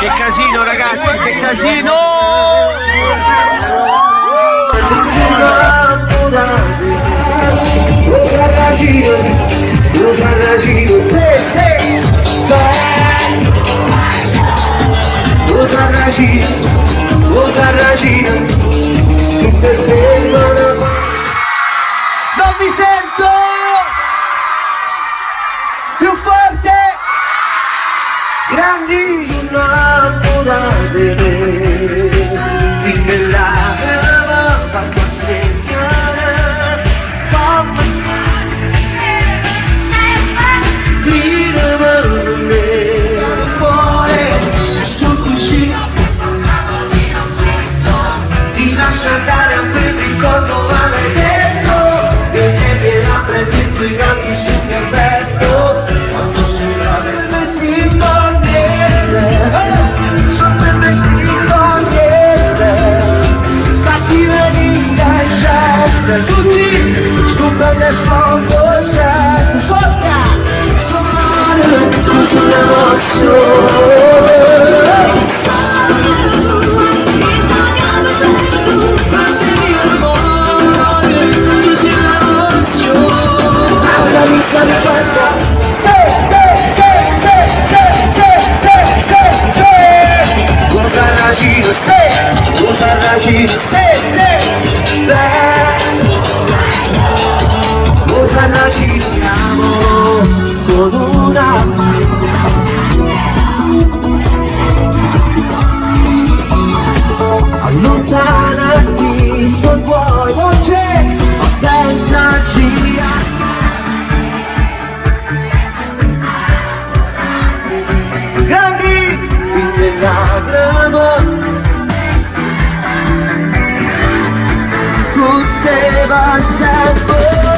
Che casino ragazzi, che casino! Non vi sento! Più forte! Grandi! Innamorate finché la grava fammi svegliare, fammi andare a quel ricordo maledetto che mi ha preso i gatti sul mio petto quando sera del vestito niente sotto il vestito niente cattiveria e sempre tutti stupendo e sconvolgenti forza sono tutte le emozioni. Cosa ci diamo con una allontanati se vuoi voce ma pensaci grandi in lacrime poteva sempre